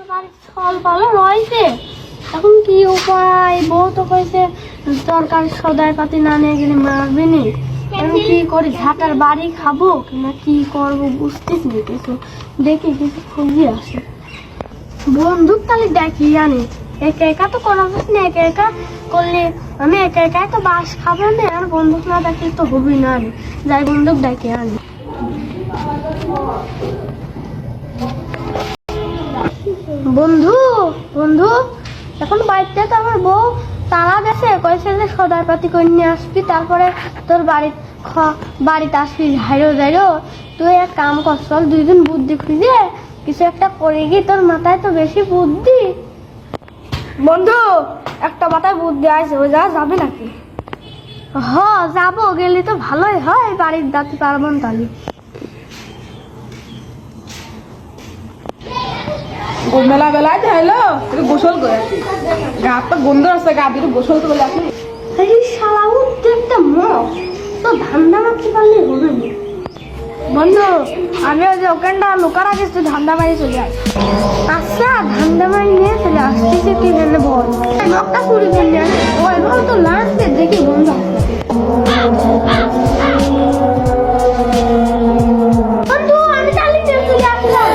ফল ভালো রয়েছে, এখন কি উপায়? বউ তো কইছে তরকারি সদাই পাতি না নিয়ে গেলে মারবে নি। আমি কি করি? ঝাঁটার বাড়ি খাবো কিনা কি করবো বুঝতেছি না কিছু। দেখি কিছু খুঁজে আসে। বন্দুক তাহলে ডাকি আনে, একা একা তো করা যাচ্ছে না। একা একা করলে আমি একা একাই তো বাস খাবো না। আর বন্দুক না ডাকলে তো হবি না। আমি যাই বন্দুক ডাকি আনি। বন্ধু বন্ধু, এখন বাড়িতে তো আমার বউ তারা গেছে, কয়েছে যে সদাই পাতি করে নিয়ে আসবি, তারপরে তোর বাড়িতে আসবি ঝাইরো ঝাইরো। তুই এক কাম কর, চল দুইজন বুদ্ধি খুঁজে কিছু একটা করে গিয়ে, তোর মাথায় তো বেশি বুদ্ধি। বন্ধু, একটা মাথায় বুদ্ধি আছে, ওই জায়গা যাবে নাকি? হ যাবো, গেলে তো ভালোই হয়, বাড়ির দাঁতে পারবো না তাহলে। মেলা বেলায় যাইলো একটু গোসল করে আসি, গা তো গন্ধ আছে, গা দিয়ে গোসল করে আসি। এই শালা উঠতে একটা মগ তো ধান্দা মারতে পারলে হবে না। বন্ধু, আমি ওই যে ওখানটা লোকার আগে একটু ধান্দা মারি চলে আসি। আচ্ছা, ধান্দা মারি নিয়ে চলে আসতেছে, তুই এখানে বল। মগটা চুরি করে নিয়ে আসে, ওইভাবে তো লাগছে, দেখি বন্ধু আসতেছে। বন্ধু, আমি চালিয়ে নিয়ে চলে আসলাম।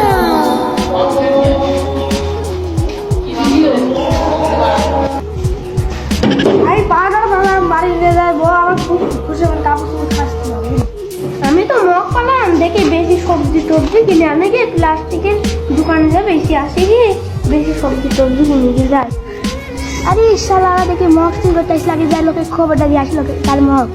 আমি পাহাড় বাড়ি নিয়ে যাবো, আমার খুব খুশি, আমার কাপড় খাচ্ছি। আমি তো মগ পেলাম, দেখি বেশি সবজি টবজি কিনে আনে গিয়ে প্লাস্টিকের দোকানে যা বেশি আসে গিয়ে বেশি সবজি টবজি কিনে দিয়ে যায়। আরে শালা দেখি মগ চুরি করতে আসলে আগে যায়, লোকে খবরটা দিয়ে আসলো তার মগ।